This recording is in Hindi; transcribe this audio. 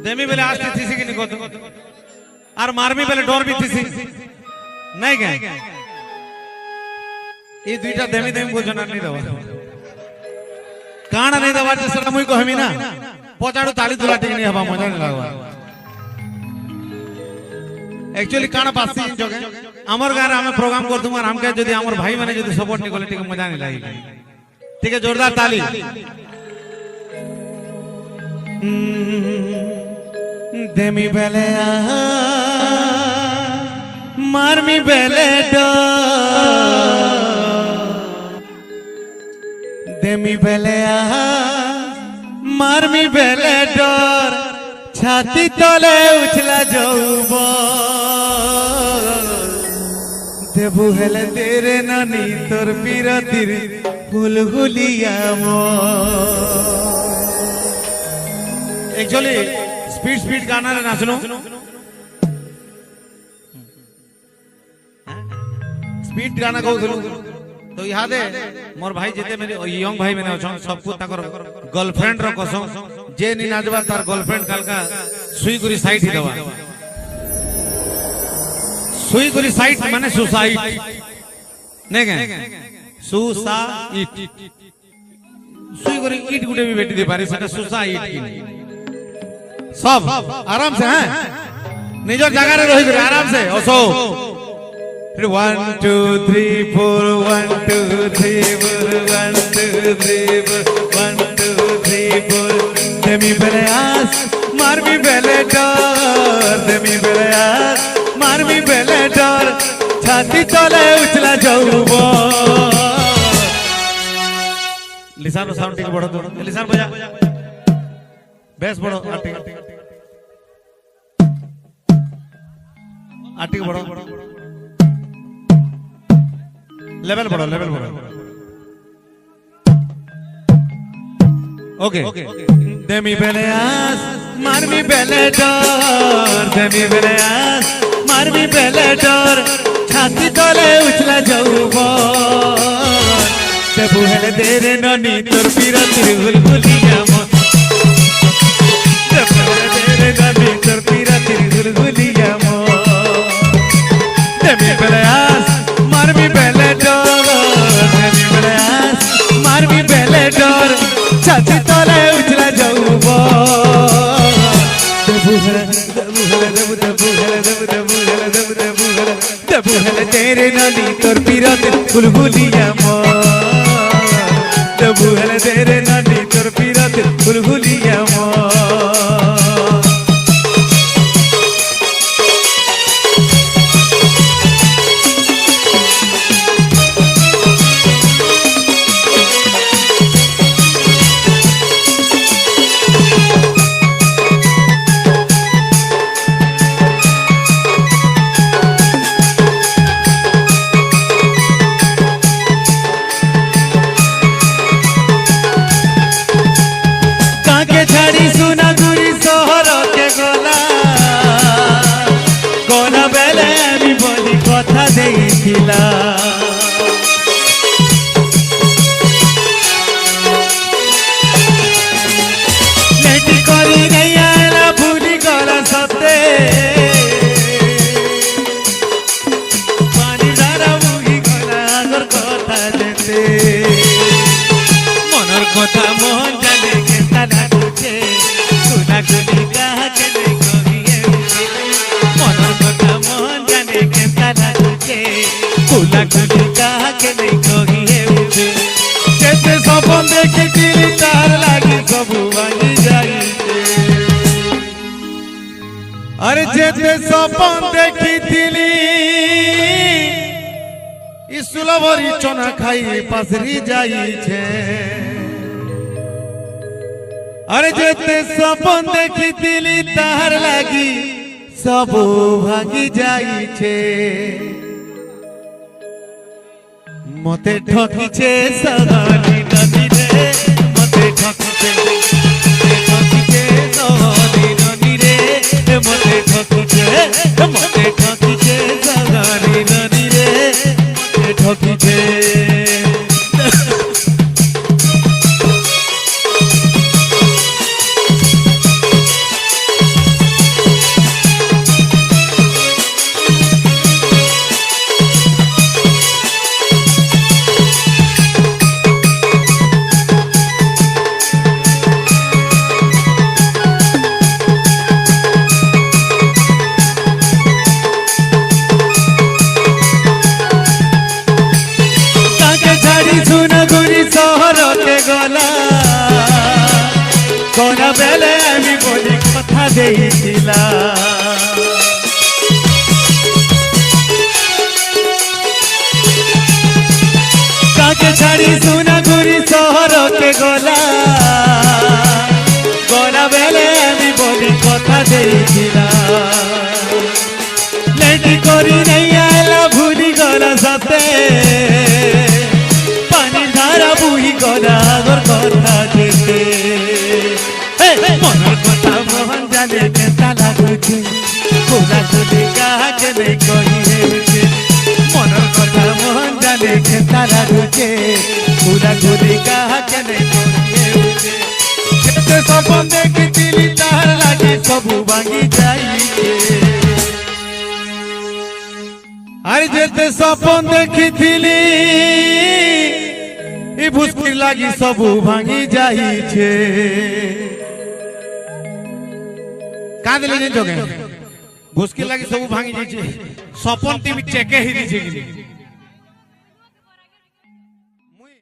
देमी बेले आस्ते थीसी कि निको और मारमी बेले डर भी थीसी नहीं क्या ये दुईटा देमी देमी बुझना नहीं दवा काना नहीं दवा जैसे मुई को हमी ना पचाड़ू ताली तुला ठीक नहीं हवा मजा नहीं लगवा एक्चुअली काना पासी जगह अमर गार हमें प्रोग्राम कर दूंगा हम कह जो अमर भाई मैंने जो सपोर्ट नहीं कोले ठीक मजा नहीं लगी ठीक है जोरदार ताली देमी बेले मारमी बेले देमी बेले मारमी बेले डर छाती तले उछला जाऊब देबू हेले तेरे नानी तोर पीरतिर हुलहुलिया एक्चुअली स्पीड स्पीड गाना रे नाचनो स्पीड गाना कहूथलु तो इहादे मोर भाई जेते मेरे यंग भाई मैंने अछन सबको ताकर गर्लफ्रेंड रो कसम जे नी नाचबा तार गर्लफ्रेंड कालका सुई गुरी साइड ही दवा सुई गुरी साइड माने सुसाइड ने के सुसाइड सुई गुरी ईट गुटे भी बेटी दे पारी सेटा सुसाइड की सब आराम से हैं निजर जगह रे रही आराम से ओसो 1 2 3 4 1 2 3 4 1 2 3 4 1 2 3 4 देमी बेले आस मारमी बेले डर देमी बेले आस मारमी बेले डर छाती तले उछला जाऊब लिसान रो साउंड ठीक बढ़ो तो लिसान बजा बेस बढ़ो आटिक बढ़ो लेवल बढ़ो ओके देमी बेले आस मारमी बेले डर देमी बेले आस मारमी बेले डर छाती तले उछला जाऊब देबू हेले तेरे ननी तोर पीरतिर हुलहुलिया देबू हेले तेरे ननी तोर पीरतिर हुलहुलिया देमी बेले आस मारमी बेले डर देमी बेले आस मारमी बेले डर छाती तले उछला जाऊब देबू हेले देबू हेले तेरे ननी तोर पीरतिर हुलहुलिया देबू हेले तेरे ननी तोर पीरतिर हुलहुलिया छाड़ी सुना दूरी सहर के गला कोन बेले আমি বলি কথা দেইছিলা নেটি করি নাই আলা ভুলি গলা সতে পানি ধারা মুহি গলা আগর কথা যেতে মনের কথা মন জানে কেতা লাগুছে सुना गुनी कहा के नहीं कहिए मनर कथा मन जाने केता लाଗୁছে सुना गुनी कहा के नहीं कहिए जेते सपन देखिथिली तार लागि सब भांगी जाइछे अरे जेते सपन देखिथिली इसुलभरी चना खाई पासरी जाइछे अरे जेते सपन देखिथिली तार लागि सब भांगी जाइछे मते ठकिछे सगानी नदी रे मते ठकिछे सगानी नदी रे मते ठकिछे सगानी नदी रे मते ठकिछे গলা বেলে আমি বলি কথা দিয়েছিলাম তাকে ছাড়ি সোনাঝুরি শহরকে গলা গলা বেলে আমি বলি কথা দিয়েছিলাম লেটি করি নাই আইলা ভুলি গলা সাথে পানি ধারা বুহি গলা আগর কথা যেতে মনের কথা মোহন জানে কেতা লাগুছে কোলা তুলি কাহাকে নেই কহি হেউছে মনের কথা মোহন জানে কেতা লাগুছে কোলা তুলি কাহাকে নেই কহি হেউছে যেতে স্বপ্ন দেখিছিলি তাহার লাগি সবু ভাঙি যাইছে আর যেতে স্বপ্ন দেখিছিলি ই ভুসকি লাগি সবু ভাঙি যাইছে কাঁদলে যে যোগে ভুসকি লাগি সবু ভাঙি যাইছে স্বপ্ন টিভি চেকে হি দিছে